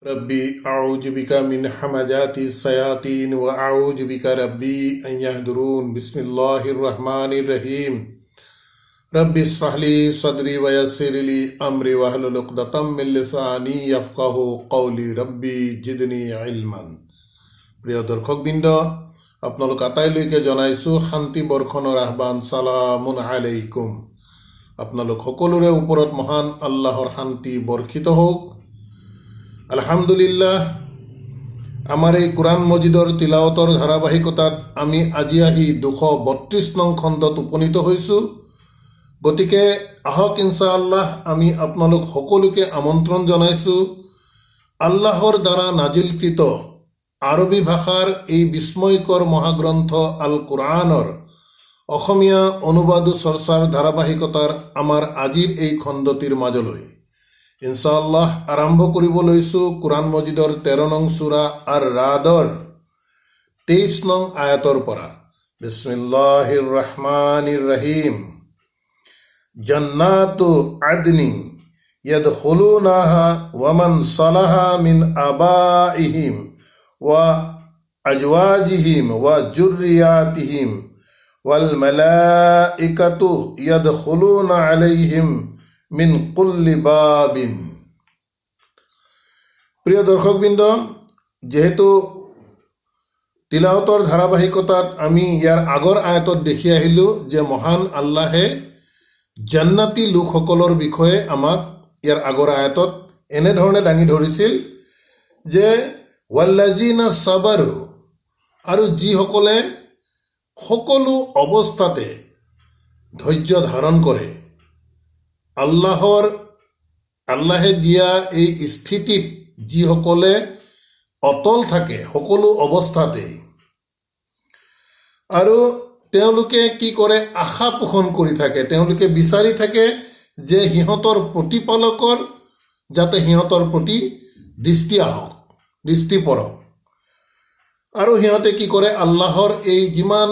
रब्बी अऊज़ु बिका मिन हमाजाति सयातीन व अऊज़ु बिका रब्बी अन यहदुरून बिस्मिल्लाहिर रहमानिर रहीम रब्बि इश्रह ली सदरी व यस्सिर ली अमरी वहलुल उक़दतम मिन लिसानी यफ़क़हू क़ौली रब्बी जिदनी इल्मान। প্ৰিয় দৰ্শকবৃন্দ, আপোনালোক আটাইলৈকে জনাইছোঁ শান্তি বৰ্ষণৰ আহ্বান। সালামুন আলাইকুম। আপোনালোক সকলোৰে ওপৰত মহান আল্লাহৰ শান্তি বৰ্ষিত হওক। আলহামদুলিল্লাহ, আমাৰ এই কোৰআন মজিদৰ তিলাৱতৰ ধাৰাবাহিকতাত আমি আজি আহি 232 নং খণ্ডত উপনীত হৈছোঁ। গতিকে আহক ইনশাআল্লাহ আমি আপোনালোক সকলোকে আমন্ত্ৰণ জনাইছোঁ আল্লাহৰ দ্বাৰা নাজিলকৃত আৰবী ভাষাৰ এই বিস্ময়কৰ মহাগ্ৰন্থ আল কোৰআনৰ অসমীয়া অনুবাদ চৰ্চাৰ ধাৰাবাহিকতাৰ আমাৰ আজিৰ এই খণ্ডটিৰ মাজলৈ ইনশাআল্লাহ আৰম্ভ কৰিব লৈছোঁ কোৰআন মজিদৰ 13 নং সূৰা আৰ ৰাদৰ 23 নং আয়াতৰ পৰা। বিসমিল্লাহিৰ ৰহমানিৰ ৰহিম। জান্নাতু আদনি ইয়াদখুলুনাহা ওয়ামান সালাহা মিন আবাইহিম ওয়া আজওয়াজিহিম ওয়া যুররিয়াতিহিম ওয়াল মালাইকাতু ইয়াদখুলুনা আলাইহিম মিন কুল্লি বাবিন। প্ৰিয় দৰ্শকবৃন্দ, যেহেতু তিলাওতৰ ধাৰাবাহিকতাত আমি ইয়াৰ আগৰ আয়াতত দেখি আহিলোঁ যে মহান আল্লাহে জান্নাতি লোকসকলৰ বিষয়ে আমাক ইয়াৰ আগৰ আয়াতত এনেধৰণে দাঙি ধৰিছিল যে ৱাল্লাজিনা সাবাৰু, আৰু যিসকলে সকলো অৱস্থাতে ধৈৰ্য ধাৰণ কৰে, আল্লাহে দিয়া এই স্থিতিত যিসকলে অটল থাকে সকলো অৱস্থাতেই, আৰু তেওঁলোকে কি কৰে, আশা পোষণ কৰি থাকে, তেওঁলোকে বিচাৰি থাকে যে সিহঁতৰ প্ৰতিপালকৰ যাতে সিহঁতৰ প্ৰতি দৃষ্টি পৰক, আৰু সিহঁতে কি কৰে, আল্লাহৰ এই যিমান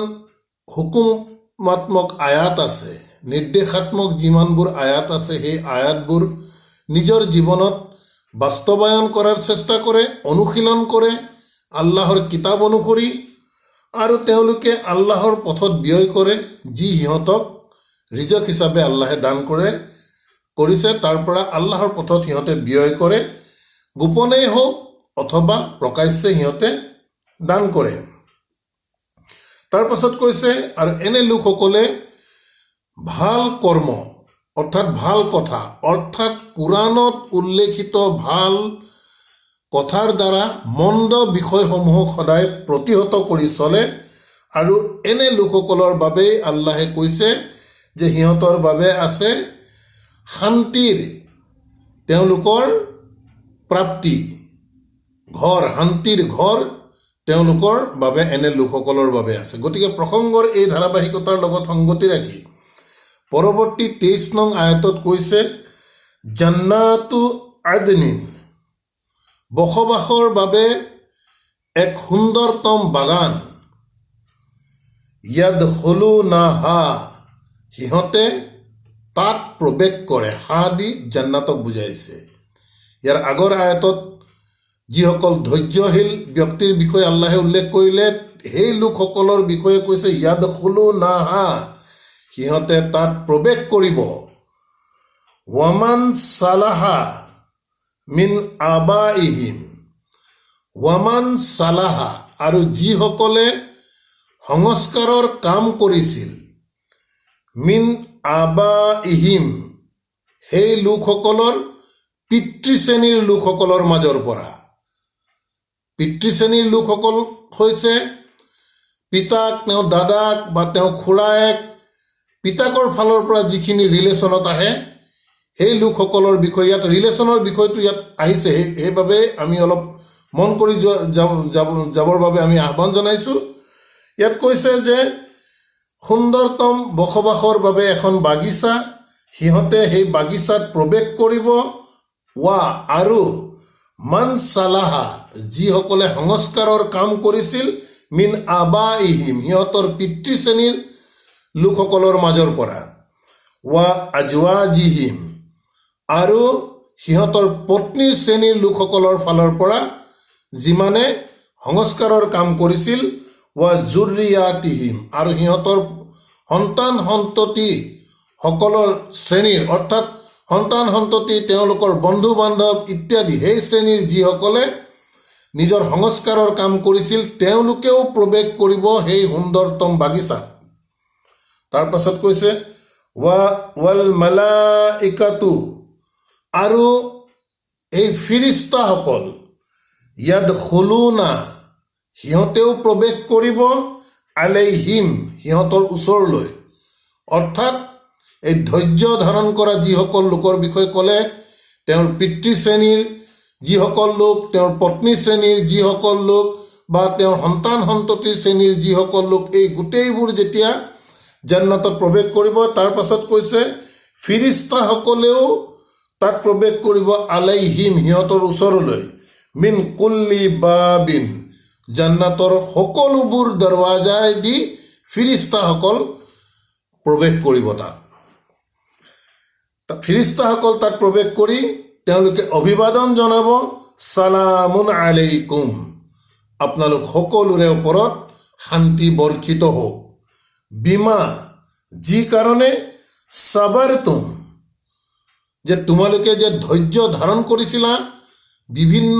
হুকুমাত্মক আয়াত আছে, নিৰ্দেশাত্মক যিমানবোৰ আয়াত আছে, সেই আয়াতবোৰ নিজৰ জীৱনত বাস্তৱায়ন কৰাৰ চেষ্টা কৰে, অনুশীলন কৰে আল্লাহৰ কিতাপ অনুসৰি, আৰু তেওঁলোকে আল্লাহৰ পথত ব্যয় কৰে যি সিহঁতক ৰিজক হিচাপে আল্লাহে দান কৰিছে, তাৰ পৰা আল্লাহৰ পথত সিহঁতে ব্যয় কৰে, গোপনেই হওক অথবা প্ৰকাশ্যে সিহঁতে দান কৰে। তাৰ পাছত কৈছে, আৰু এনে লোকসকলে ভাল কৰ্ম অৰ্থাৎ ভাল কথা, অৰ্থাৎ কোৰআনত উল্লেখিত ভাল কথাৰ দ্বাৰা মন্দ বিষয়সমূহক সদায় প্ৰতিহত কৰি চলে, আৰু এনে লোকসকলৰ বাবেই আল্লাহে কৈছে যে সিহঁতৰ বাবে আছে শান্তিৰ তেওঁলোকৰ প্ৰাপ্তি ঘৰ, শান্তিৰ ঘৰ তেওঁলোকৰ বাবে এনে লোকসকলৰ বাবে আছে। গতিকে প্ৰসংগৰ এই ধাৰাবাহিকতাৰ লগত সংগতি ৰাখি পৰৱৰ্তী 23 নং আয়াতত কৈছে জান্নাতু আদনিন, বসবাসৰ বাবে এক সুন্দৰতম বাগান, ইয়াদখুলুনাহা, সিহঁতে তাত প্ৰৱেশ কৰে, হা দি জান্নাতক বুজাইছে। ইয়াৰ আগৰ আয়াতত যিসকল ধৈৰ্যশীল ব্যক্তিৰ বিষয়ে আল্লাহে উল্লেখ কৰিলে, সেই লোকসকলৰ বিষয়ে কৈছে ইয়াদখুলুনাহা, সিহঁতে তাত প্ৰৱেশ কৰিব। ওয়ামান সালাহা মিন আবাইহিম, ওয়ামান সালাহা, আৰু যিসকলে সংস্কাৰৰ কাম কৰিছিল, মিন আবাইহিম, সেই লোকসকলৰ পিতৃশ্ৰেণীৰ লোকসকলৰ মাজৰ পৰা। পিতৃশ্ৰেণীৰ লোকসকল হৈছে পিতাক, তেওঁ দাদাক বা তেওঁ খুৰায়েক, পিতাকৰ ফালৰ পৰা যিখিনি ৰিলেশ্যনত আহে সেই লোকসকলৰ বিষয়ে, ইয়াত ৰিলেশ্যনৰ বিষয়টো ইয়াত আহিছে, সেইবাবে আমি অলপ মন কৰি যাবৰ বাবে আমি আহ্বান জনাইছোঁ। ইয়াত কৈছে যে সুন্দৰতম বসবাসৰ বাবে এখন বাগিচা, সিহঁতে সেই বাগিচাত প্ৰৱেশ কৰিব। ৱা, আৰু মান সালাহা, যিসকলে সংস্কাৰৰ কাম কৰিছিল, মিন আবাইহিম, সিহঁতৰ পিতৃশ্ৰেণীৰ লোকসকলৰ মাজৰ পৰা। ৱা আজৱাজিহিম, আৰু সিহঁতৰ পত্নীৰ শ্ৰেণীৰ লোকসকলৰ ফালৰ পৰা যিমানে সংস্কাৰৰ কাম কৰিছিল ৱা জুৰ্ৰিয়াতিহিম আৰু সিহঁতৰ সন্তান সন্ততি সকলৰ শ্ৰেণীৰ অৰ্থাৎ সন্তান সন্ততি তেওঁলোকৰ বন্ধু বান্ধৱ ইত্যাদি সেই শ্ৰেণীৰ যিসকলে নিজৰ সংস্কাৰৰ কাম কৰিছিল তেওঁলোকেও প্ৰৱেশ কৰিব সেই সুন্দৰতম বাগিচাত। তাৰপাছত কৈছে ৱাল মালাইকাতু আৰু এই ফিৰিষ্টাসকল ইয়াদখুলুনা সিহঁতেও প্ৰৱেশ কৰিব আলাইহিম সিহঁতৰ ওচৰলৈ। অৰ্থাৎ এই ধৈৰ্য ধাৰণ কৰা যিসকল লোকৰ বিষয়ে ক'লে তেওঁৰ পিতৃ শ্ৰেণীৰ যিসকল লোক, তেওঁৰ পত্নী শ্ৰেণীৰ যিসকল লোক বা তেওঁৰ সন্তান সন্ততি শ্ৰেণীৰ যিসকল লোক, এই গোটেইবোৰ যেতিয়া জান্নাতত প্ৰৱেশ কৰিব তাৰ পাছত কৈছে ফিৰিষ্টাসকলেও তাত প্ৰৱেশ কৰিব আলাইহিম সিহঁতৰ ওচৰলৈ মিন কুল্লি বাবিন জান্নাতৰ সকলোবোৰ দৰৱাজাদি ফিৰিষ্টাসকল প্ৰৱেশ কৰিব। তাত ফিৰিষ্টাসকল তাত প্ৰৱেশ কৰি তেওঁলোকে অভিবাদন জনাব ছালামুন আলাইকুম আপোনালোক সকলোৰে ওপৰত শান্তি বৰ্ষিত হওক বিমা যি কাৰণে সাবাৰতুম যে তোমালোকে যে ধৈৰ্য ধাৰণ কৰিছিলা বিভিন্ন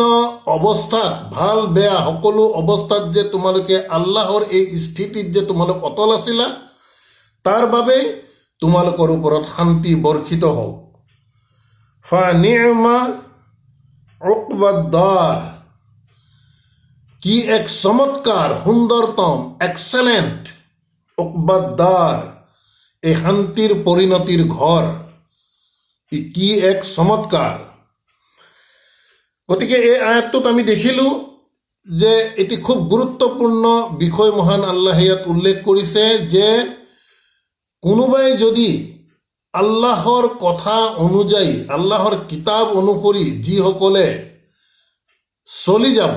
অৱস্থাত ভাল বেয়া সকলো অৱস্থাত যে তোমালোকে আল্লাহৰ এই স্থিতিত যে তোমালোক অটল আছিলা তাৰ বাবে তোমালোকৰ ওপৰত শান্তি বৰ্ষিত হওক। ফানি'মা উকবাদ্দাৰ কি এক চমৎকাৰ সুন্দৰতম এক্সেলেণ্ট উকবাদ্দাৰ এই শান্তিৰ পৰিণতিৰ ঘৰ কি এক চমৎকাৰ। গতিকে এই আয়াতটোত আমি দেখিলোঁ যে এটি খুব গুৰুত্বপূৰ্ণ বিষয় মহান আল্লাহে ইয়াত উল্লেখ কৰিছে যে কোনোবাই যদি আল্লাহৰ কথা অনুযায়ী আল্লাহৰ কিতাপ অনুসৰি যিসকলে চলি যাব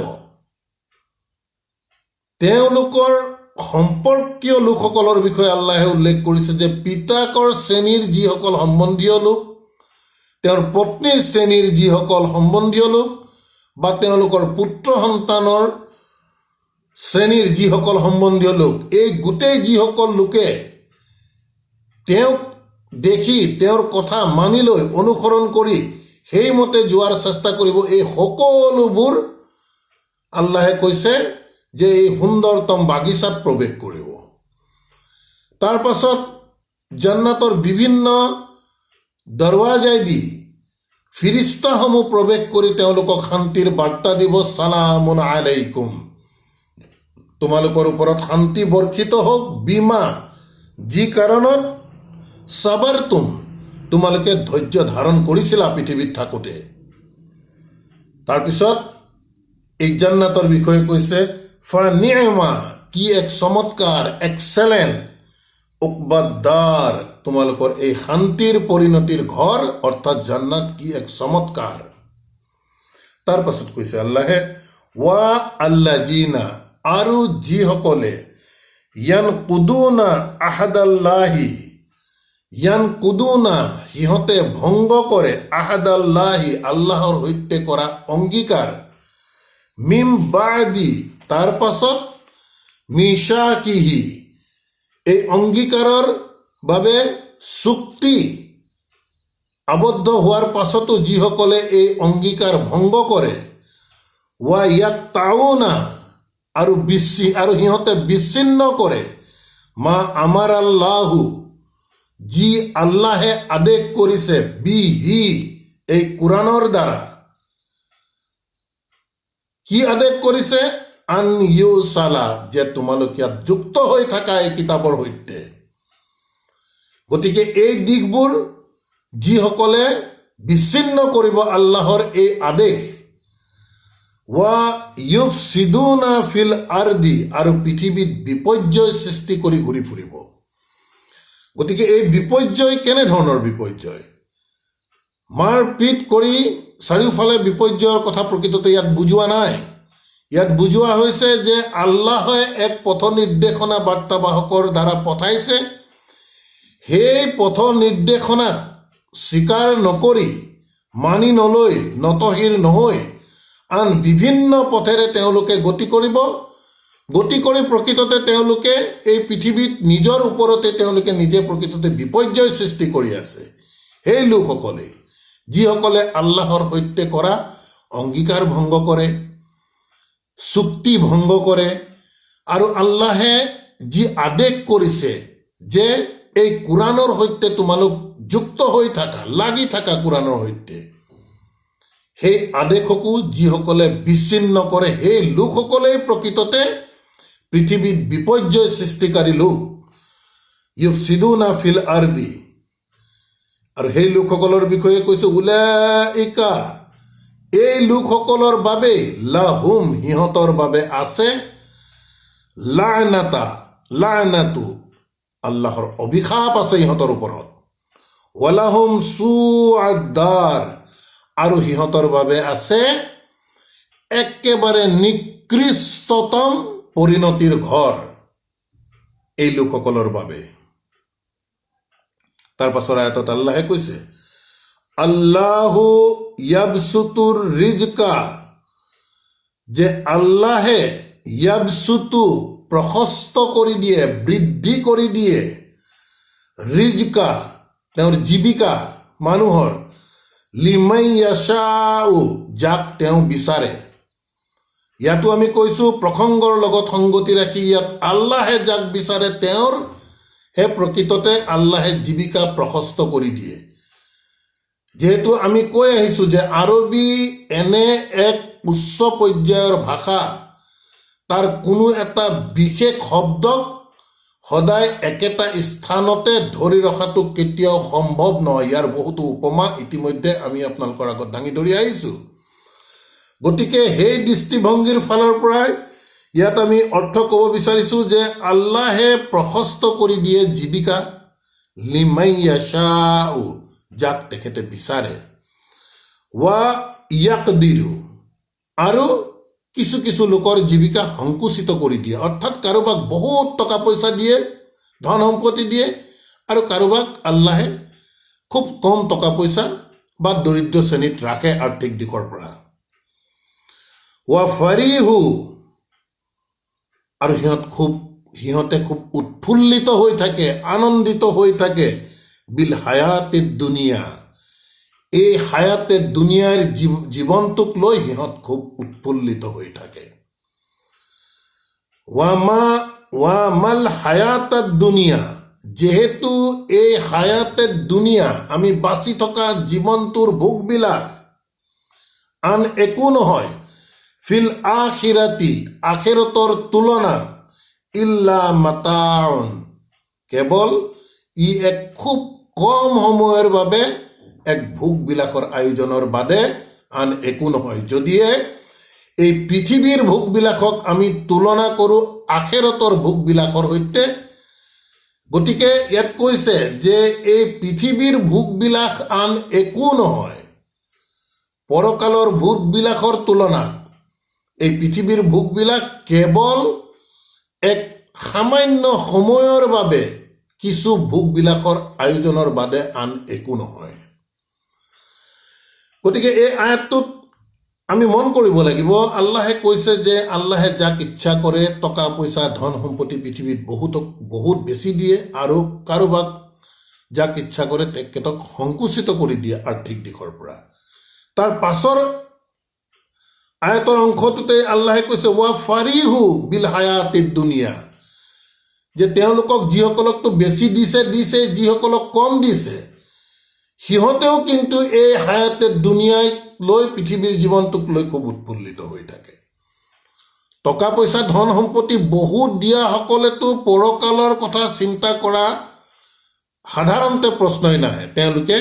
তেওঁলোকৰ সম্পৰ্কীয় লোকসকলৰ বিষয়ে আল্লাহে উল্লেখ কৰিছে যে পিতাকৰ শ্ৰেণীৰ যিসকল সম্বন্ধীয় লোক, তেওঁৰ পত্নীৰ শ্ৰেণীৰ যিসকল সম্বন্ধীয় লোক বা তেওঁলোকৰ পুত্ৰ সন্তানৰ শ্ৰেণীৰ যিসকল সম্বন্ধীয় লোক, এই গোটেই যিসকল লোকে তেওঁক দেখি তেওঁৰ কথা মানি লৈ অনুসৰণ কৰি সেইমতে যোৱাৰ চেষ্টা কৰিব, এই সকলোবোৰ আল্লাহে কৈছে যে এই সুন্দৰতম বাগিচাত প্ৰৱেশ কৰিব। তাৰ পাছত জান্নাতৰ বিভিন্ন দৰৱাজাইদি ফিৰিষ্টাসমূহ প্ৰৱেশ কৰি তেওঁলোকক শান্তিৰ বাৰ্তা দিব ছালামুন আলাইকুম তোমালোকৰ ওপৰত শান্তি বৰ্ষিত হওক বিমা যি কাৰণত সাবাৰতুম তোমালোকে ধৈৰ্য ধাৰণ কৰিছিলা পৃথিৱীত থাকোঁতে। তাৰপিছত এই জান্নাতৰ বিষয়ে কৈছে ফানি'মা কি এক চমৎকাৰ এক্সেলেণ্ট উকবাদ্দাৰ তোমালোকৰ এই শান্তিৰ পৰিণতিৰ ঘৰ অৰ্থাৎ জান্নাত কি এক চমৎকাৰ। তাৰ পাছত কৈছে আল্লাহে ৱা আল্লাযিনা আৰু যিসকলে ইয়ানকুদুনা আহাদাল্লাহি ইয়ানকুদুনা সিহঁতে ভংগ কৰে আহাদাল্লাহি আল্লাহৰ সৈতে কৰা অংগীকাৰ মিম বাদি তাৰ পাছত মিশাকিহি এই অংগীকাৰৰ বাবে চুক্তি আবদ্ধ হোৱাৰ পাছতো যিসকলে এই অংগীকাৰ ভংগ কৰে ৱা ইয়াকতাউনা আৰু সিহঁতে বিচ্ছিন্ন কৰে মা আমাৰ আল্লাহু যি আল্লাহে আদেশ কৰিছে বিহি এই কোৰাণৰ দ্বাৰা। কি আদেশ কৰিছে? আন ইউসালা যে তোমালোক ইয়াত যুক্ত হৈ থাকা এই কিতাপৰ সৈতে। গতিকে এই দিশবোৰ যিসকলে বিচ্ছিন্ন কৰিব আল্লাহৰ এই আদেশ ৱা ইউফছিদুনা ফিল আৰদি আৰু পৃথিৱীত বিপৰ্যয় সৃষ্টি কৰি ঘূৰি ফুৰিব। গতিকে এই বিপৰ্যয় কেনেধৰণৰ বিপৰ্যয়? মাৰপিট কৰি চাৰিওফালে বিপৰ্যয়ৰ কথা প্ৰকৃততে ইয়াত বুজোৱা নাই। ইয়াত বুজোৱা হৈছে যে আল্লাহে এক পথ নিৰ্দেশনা বাৰ্তাবাহকৰ দ্বাৰা পঠাইছে, সেই পথ নিৰ্দেশনাক স্বীকাৰ নকৰি মানি নলৈ নতশিৰ নহৈ আন বিভিন্ন পথেৰে তেওঁলোকে গতি কৰিব। গতি কৰি প্ৰকৃততে তেওঁলোকে এই পৃথিৱীত নিজৰ ওপৰতে তেওঁলোকে নিজে প্ৰকৃততে বিপৰ্যয় সৃষ্টি কৰি আছে। সেই লোকসকলে যিসকলে আল্লাহৰ সৈতে কৰা অংগীকাৰ ভংগ কৰে, চুক্তি ভংগ কৰে, আৰু আল্লাহে যি আদেশ কৰিছে যে এই কোৰাণৰ সৈতে তোমালোক যুক্ত হৈ থাকা, লাগি থাকা কোৰাণৰ সৈতে, সেই আদেশকো যিসকলে বিচ্ছিন্ন কৰে সেই লোকসকলেই প্ৰকৃততে পৃথিৱীত বিপৰ্যয় সৃষ্টিকাৰী লোক। ইউফছিদুনা ফিল আৰদি। আৰু সেই লোকসকলৰ বিষয়ে কৈছে উলাইকা, এই লোকসকলৰ বাবে লাহুম, সিহঁতৰ বাবে আছে লানাতু, আল্লাহৰ অভিশাপ আছে সিহঁতৰ ওপৰত। ৱালাহুম সুআদ্দাৰ, আৰু সিহঁতৰ বাবে আছে একেবাৰে নিকৃষ্টতম পৰিণতিৰ ঘৰ এই লোকসকলৰ বাবে। তাৰ পাছৰ আয়াতত আল্লাহে কৈছে আল্লাহু ইয়াবসুতুৰ ৰিজকা, যে আল্লাহে ইয়াবসুতু প্ৰশস্ত কৰি দিয়ে, বৃদ্ধি কৰি দিয়ে, ৰিজকা তেওঁৰ জীৱিকা মানুহৰ, লিমান ইয়াশাউ যাক তেওঁ বিচাৰে। ইয়াতো আমি কৈছো প্ৰসংগৰ লগত সংগতি ৰাখি ইয়াত আল্লাহে যাক বিচাৰে তেওঁৰ হে প্ৰকৃততে আল্লাহে জীৱিকা প্ৰশস্ত কৰি দিয়ে। যিহেতু আমি কৈ আহিছো যে আৰবী এনে এক উচ্চ পৰ্যায়ৰ ভাষা, তাৰ কোনো এটা বিশেষ শব্দক সদায় একেটা স্থানতে ধৰি ৰখাটো কেতিয়াও সম্ভৱ নহয়। ইয়াৰ বহুতো উপমা ইতিমধ্যে আমি আপোনালোকৰ আগত দাঙি ধৰি আহিছো। গতিকে সেই দৃষ্টিভংগীৰ ফালৰ পৰাই ইয়াত আমি অৰ্থ ক'ব বিচাৰিছো যে আল্লাহে প্ৰশস্ত কৰি দিয়ে জীৱিকা, লিমান ইয়াশাউ যাক তেখেতে বিচাৰে, ৱা ইয়াকদিৰু, আৰু কিছু কিছু লোকৰ জীৱিকা সংকুচিত কৰি দিয়ে। অৰ্থাৎ কাৰোবাক বহুত টকা পইচা দিয়ে, ধন সম্পত্তি দিয়ে, আৰু কাৰোবাক আল্লাহে খুব কম টকা পইচা বা দৰিদ্ৰ শ্ৰেণীত ৰাখে আৰ্থিক দিশৰ পৰা। ৱা ফাৰিহু, আৰু সিহঁতে খুব উৎফুল্লিত হৈ থাকে, আনন্দিত হৈ থাকে, বিল হায়াতে দুনিয়া, এই হায়াতে দুনিয়াৰ জীৱনটোক লৈ সিহঁত খুব উৎফুল্লিত হৈ থাকে। ওয়ামাল হায়াত দুনিয়া, যেহেতু এই হায়াতে দুনিয়া আমি বাচি থকা জীৱনটোৰ ভোগবিলাক আন একো নহয়, ফিল আখিৰাতি, আখিৰতৰ তুলনাত, ইল্লা মাতাউন, কেৱল ই এক খুব কম সময়ৰ বাবে এক ভোগবিলাকৰ আয়োজনৰ বাদে আন একো নহয়। যদিহে এই পৃথিৱীৰ ভোগবিলাকক আমি তুলনা কৰোঁ আখিৰতৰ ভোগবিলাকৰ সৈতে, গতিকে ইয়াত কৈছে যে এই পৃথিৱীৰ ভোগবিলাক আন একো নহয়। পৰকালৰ ভোগবিলাকৰ তুলনাত এই পৃথিৱীৰ ভোগবিলাক কেৱল এক সামান্য সময়ৰ বাবে কিছু ভোগবিলাকৰ আয়োজনৰ বাদে আন একো নহয়। গতিকে এই আয়াতটোত আমি মন কৰিব লাগিব, আল্লাহে কৈছে যে আল্লাহে যাক ইচ্ছা কৰে টকা পইচা ধন সম্পত্তি পৃথিৱীত বহুত বেছি দিয়ে, আৰু কাৰোবাক যাক ইচ্ছা কৰে তেখেতক সংকুচিত কৰি দিয়ে আৰ্থিক দিশৰ পৰা। তাৰ পাছৰ আয়াতৰ অংশটোতে আল্লাহে কৈছে ৱা ফাৰিহু বিল হায়াতিদ দুনিয়া, যে তেওঁলোকক যিসকলকতো বেছি দিছে, যিসকলক কম দিছে, সিহঁতেও কিন্তু এই হায়াতে দুনিয়াই লৈ পৃথিৱীৰ জীৱনটোক লৈ খুব উৎফুল্লিত হৈ থাকে। টকা পইচা ধন সম্পত্তি বহুত দিয়াসকলেতো পৰকালৰ কথা চিন্তা কৰা সাধাৰণতে প্ৰশ্নই নাহে। তেওঁলোকে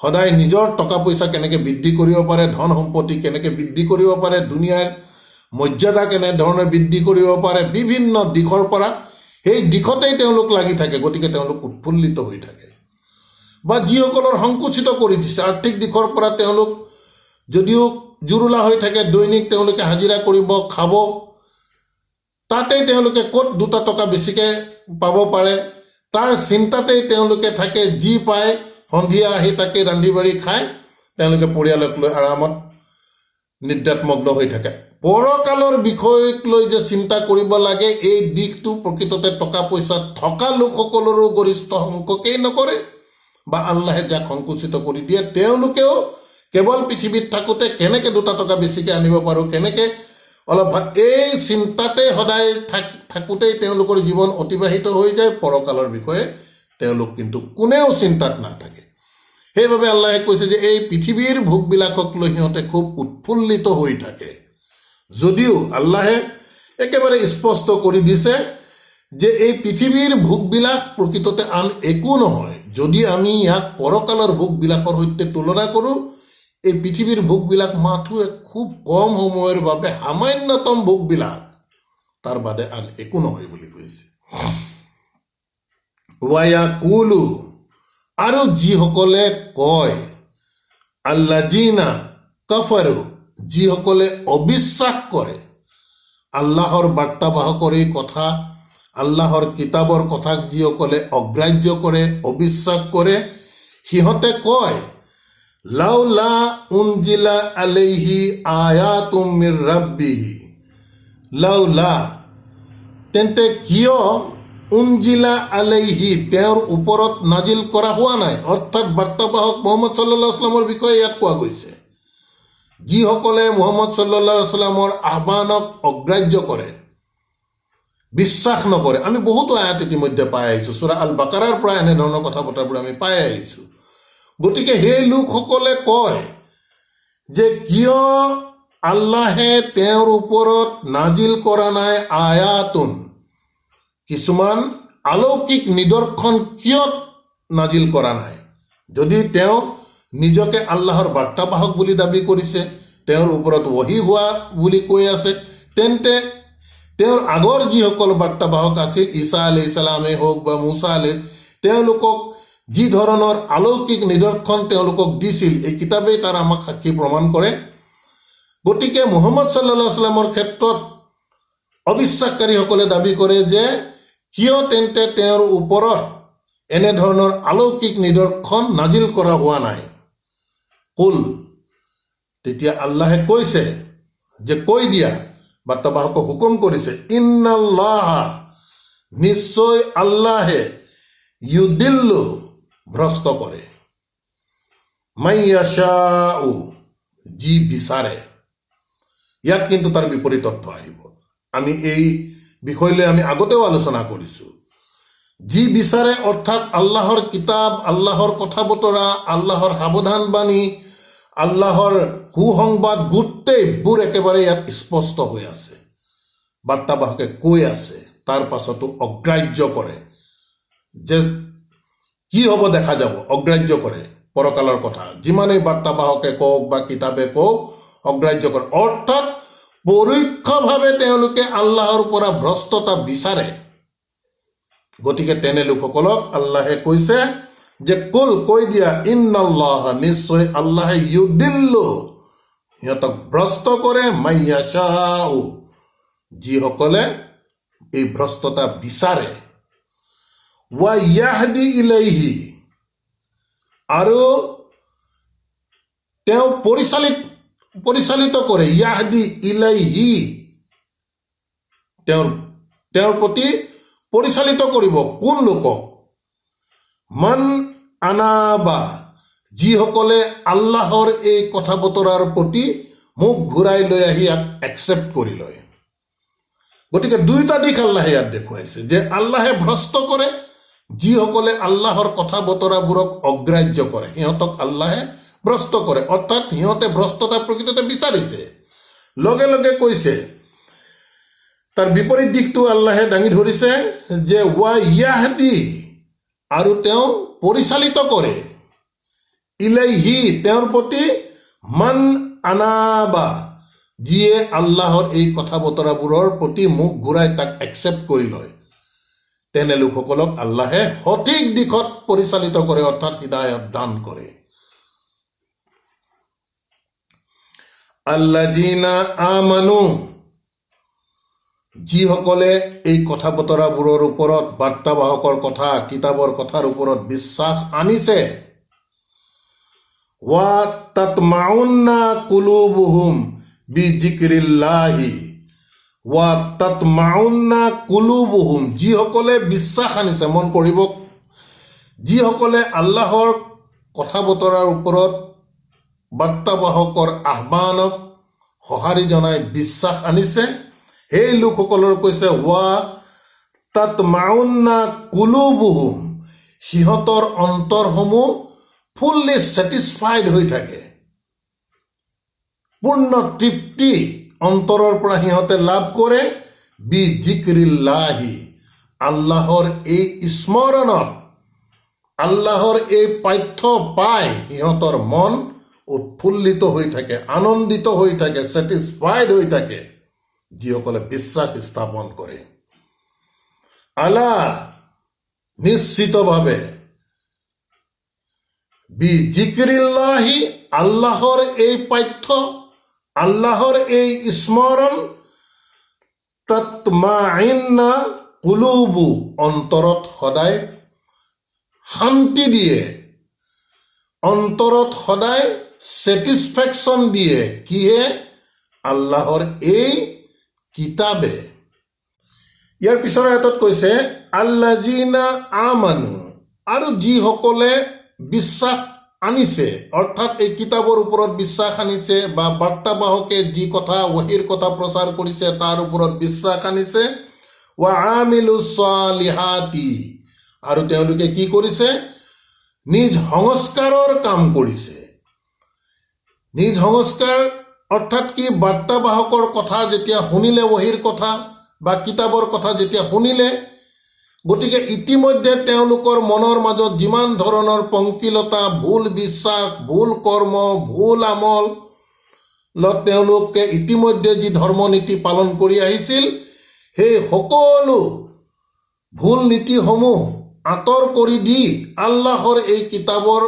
সদায় নিজৰ টকা পইচা কেনেকৈ বৃদ্ধি কৰিব পাৰে, ধন সম্পত্তি কেনেকৈ বৃদ্ধি কৰিব পাৰে, দুনিয়াৰ মৰ্যাদা কেনেধৰণে বৃদ্ধি কৰিব পাৰে, বিভিন্ন দিশৰ পৰা সেই দিশতেই তেওঁলোক লাগি থাকে। গতিকে তেওঁলোক উৎফুল্লিত হৈ থাকে। বা যিসকলৰ সংকুচিত কৰি দিছে আৰ্থিক দিশৰ পৰা, তেওঁলোক যদিও জুৰুলা হৈ থাকে, দৈনিক তেওঁলোকে হাজিৰা কৰিব, খাব, তাতেই তেওঁলোকে ক'ত 2 টকা বেছিকৈ পাব পাৰে তাৰ চিন্তাতেই তেওঁলোকে থাকে। যি পায় সন্ধিয়া আহি তাকে ৰান্ধি বাঢ়ি খায়, তেওঁলোকে পৰিয়ালক লৈ আৰামত নিদ্ৰাত্মগ্ন হৈ থাকে। পৰকালৰ বিষয়ক লৈ যে চিন্তা কৰিব লাগে, এই দিশটো প্ৰকৃততে টকা পইচা থকা লোকসকলৰো গৰিষ্ঠ সংখ্যকেই নকৰে, বা আল্লাহে যাক সংকুচিত কৰি দিয়ে তেওঁলোকেও কেৱল পৃথিৱীত থাকোঁতে কেনেকৈ 2 টকা বেছিকৈ আনিব পাৰোঁ, কেনেকৈ অলপ এই চিন্তাতে সদায় থাকোঁতেই তেওঁলোকৰ জীৱন অতিবাহিত হৈ যায়। পৰকালৰ বিষয়ে তেওঁলোক কিন্তু কোনেও চিন্তাত নাথাকে। সেইবাবে আল্লাহে কৈছে যে এই পৃথিৱীৰ ভোগবিলাকক লৈ সিহঁতে খুব উৎফুল্লিত হৈ থাকে, যদিও আল্লাহে একেবাৰে স্পষ্ট কৰি দিছে যে এই পৃথিৱীৰ ভোগবিলাক প্ৰকৃততে আন একো নহয়। যদি আমি ইয়াক পৰকালৰ ভোগবিলাকৰ সৈতে তুলনা কৰোঁ, এই পৃথিৱীৰ ভোগবিলাক মাথো খুব কম সময়ৰ বাবে সামান্যতম ভোগবিলাক, তাৰ বাদে আন একো নহয় বুলি কৈছে। ৱায়াকুলু, আৰু যিসকলে কয়, আল্লাযিনা কাফাৰু, যিসকলে অবিশ্বাস কৰে, আল্লাহৰ বাৰ্তাবাহকৰ এই কথা, আল্লাহৰ কিতাবৰ কথাক যিসকলে অগ্ৰাহ্য কৰে, অবিশ্বাস কৰে, সিহঁতে কয়, লাউলা উনজিলা আলাইহি আয়াতুম মিৰ ৰাব্বিহি, লাউলা, তেন্তে কিয় উনজিলা আলাইহি, তেওঁৰ ওপৰত নাজিল কৰা হোৱা নাই, অৰ্থাৎ বাৰ্তাবাহক মুহাম্মদ সাল্লাল্লাহু আলাইহি ওয়াসাল্লামৰ বিষয়ে ইয়াত কোৱা গৈছে। যিসকলে মুহাম্মদ সাল্লাল্লাহু আলাইহি ওয়াসাল্লামৰ আহ্বানক অগ্ৰাহ্য কৰে, বিশ্বাস নকৰে, আমি বহুতো আয়াত ইতিমধ্যে পাই আহিছোঁ, সূৰা আল বাকাৰাৰ পৰা এনেধৰণৰ কথা বতৰাবোৰ আমি পাই আহিছোঁ। গতিকে সেই লোকসকলে কয় যে কিয় আল্লাহে তেওঁৰ ওপৰত নাজিল কৰা নাই আয়াতুন, কিছুমান অলৌকিক নিদৰ্শন কিয় নাজিল কৰা নাই? যদি তেওঁ নিজকে আল্লাহৰ বাৰ্তাবাহক বুলি দাবী কৰিছে, তেওঁৰ ওপৰত ওহী হোৱা বুলি কৈ আছে, তেন্তে তেওঁৰ আগৰ যিসকল বাৰ্তাবাহক আছিল, ঈসা আলাইহিস সালামেই হওক বা মুসা তেওঁলোকক যি ধৰণৰ অলৌকিক নিদৰ্শন তেওঁলোকক দিছিল, এই কিতাপেই তাৰ আমাক সাক্ষী প্ৰমাণ কৰে। গতিকে মুহাম্মদ সাল্লাল্লাহু আলাইহি ওয়াসাল্লামৰ ক্ষেত্ৰত অবিশ্বাসকাৰীসকলে দাবী কৰে যে কিয় তেন্তে তেওঁৰ ওপৰত এনেধৰণৰ অলৌকিক নিদৰ্শন নাজিল কৰা হোৱা নাই। কুল, তেতিয়া আল্লাহে কৈছে যে কৈ দিয়া, বাৰ্তাবাহকক হুকুম কৰিছে, ইন্নাল্লাহ, নিশ্চয় আল্লাহে, ইউদিল্লু, ভ্ৰষ্ট কৰে, মাইয়াশাউ, যি বিচাৰে। ইয়াত কিন্তু তাৰ বিপৰীত অৰ্থ আহিব। আমি এই বিষয়লৈ আমি আগতেও আলোচনা কৰিছোঁ। যি বিচাৰে অৰ্থাৎ আল্লাহৰ কিতাপ, আল্লাহৰ কথা বতৰা, আল্লাহৰ সাৱধানবাণী, আল্লাহৰ সুসংবাদ, গোটেইবোৰ একেবাৰে ইয়াত স্পষ্ট হৈ আছে। বাৰ্তাবাহকে কৈ আছে, তাৰ পাছতো অগ্ৰাহ্য কৰে যে কি হ'ব দেখা যাব, অগ্ৰাহ্য কৰে পৰকালৰ কথা। যিমানেই বাৰ্তাবাহকে কওক বা কিতাপে কওক, অগ্ৰাহ্য কৰে, অৰ্থাৎ পৰোক্ষভাৱে তেওঁলোকে আল্লাহৰ পৰা ভ্ৰষ্টতা বিচাৰে। গতিকে তেনে লোকসকলক আল্লাহে কৈছে যে কুল, কৈ দিয়া, ইন্নাল্লাহ, নিশ্চয় আল্লাহে, ইউদিল্লু, সিহঁতক ভ্ৰষ্ট কৰে, মাইয়াশাউ, যিসকলে এই ভ্ৰষ্টতা বিচাৰে, ৱা ইয়াহদি ইলাইহি, আৰু তেওঁ পৰিচালিত কৰে, ইয়াহদি ইলাইহি, তেওঁৰ প্ৰতি পৰিচালিত কৰিব। কোন লোকক? মান আনাবা, যিসকলে আল্লাহৰ এই কথা বতৰাৰ প্ৰতি মুখ ঘূৰাই লৈ আহি ইয়াক একচেপ্ট কৰি লয়। গতিকে দুয়োটা দিশ আল্লাহে ইয়াত দেখুৱাইছে যে আল্লাহে ভ্ৰষ্ট কৰে, যিসকলে আল্লাহৰ কথা বতৰাবোৰক অগ্ৰাহ্য কৰে, সিহঁতক আল্লাহে ভ্ৰষ্ট কৰে, অৰ্থাৎ সিহঁতে ভ্ৰষ্টতা প্ৰকৃততে বিচাৰিছে। লগে লগে কৈছে, তাৰ বিপৰীত দিশটো আল্লাহে দাঙি ধৰিছে যে ৱা ইয়াহদি, আৰু তেওঁ পৰিচালিত কৰে, ইলাইহি, তেওঁৰ প্ৰতি, মান আনাবা, যিয়ে আল্লাহৰ এই কথা বতৰাবোৰৰ প্ৰতি মুখ ঘূৰাই তাক একচেপ্ট কৰি লয়, তেনে লোকসকলক আল্লাহে সঠিক দিশত পৰিচালিত কৰে, অৰ্থাৎ হিদায়ত দান কৰে। আল্লাযিনা আমানু, যিসকলে এই কথা বতৰাবোৰৰ ওপৰত, বাৰ্তাবাহকৰ কথা, কিতাপৰ কথাৰ ওপৰত বিশ্বাস আনিছে, ওয়া তাতমাউন্না কুলুবুহুম বিজিক্ৰিল্লাহি ওয়া তাতমাউন্না কুলুবুহুম, যিসকলে বিশ্বাস আনিছে, মন কৰিব, যিসকলে আল্লাহৰ কথা বতৰাৰ ওপৰত বাৰ্তাবাহকৰ আহ্বানক সঁহাৰি জনাই বিশ্বাস আনিছে, সেই লোকসকলৰ কৈছে ওয়া তাতমাউন্না কুলুবুহুম, সিহঁতৰ অন্তৰসমূহ ফুল্লি ছেটিছফাইড হৈ থাকে, পূৰ্ণ তৃপ্তি অন্তৰৰ পৰা সিহঁতে লাভ কৰে, বি জিক্ৰিল্লাহি, আল্লাহৰ এই স্মৰণত, আল্লাহৰ এই পাঠ্য পাই সিহঁতৰ মন উৎফুল্লিত হৈ থাকে, আনন্দিত হৈ থাকে, ছেটিছফাইড হৈ থাকে, যিসকলে বিশ্বাস স্থাপন কৰে। আলা, নিশ্চিতভাৱে, বি জিক্ৰিল্লাহি, আল্লাহৰ এই পাঠ্য, আল্লাহৰ এই স্মৰণ, তাতমাইন্না কুলুবু, অন্তৰত সদায় শান্তি দিয়ে, অন্তৰত সদায় ছেটিছফেকশ্যন দিয়ে, কিহে? আল্লাহৰ এই কিতাবে। ইয়াৰ পিছৰ আয়াতত কৈছে আল্লাযিনা আমানু, আৰু যিসকলে বিশ্বাস আনিছে, অৰ্থাৎ এই কিতাপৰ ওপৰত বিশ্বাস আনিছে, বা বাৰ্তাবাহকে যি কথা ৱহীৰ কথা প্ৰচাৰ কৰিছে তাৰ ওপৰত বিশ্বাস আনিছে, ৱা আমিলুছ ছালিহাতি, আৰু তেওঁলোকে কি কৰিছে? নিজ সংস্কাৰৰ কাম কৰিছে। নিজ সংস্কাৰ অৰ্থাৎ কি? বাৰ্তাবাহকৰ কথা যেতিয়া শুনিলে, ৱহীৰ কথা বা কিতাপৰ কথা যেতিয়া শুনিলে, গতিকে ইতিমধ্যে তেওঁলোকৰ মনৰ মাজত যিমান ধৰণৰ পংকিলতা, ভুল বিশ্বাস, ভুল কৰ্ম, ভুল আমলত তেওঁলোকে ইতিমধ্যে যি ধৰ্ম নীতি পালন কৰি আহিছিল, সেই সকলো ভুল নীতিসমূহ আঁতৰ কৰি দি আল্লাহৰ এই কিতাপৰ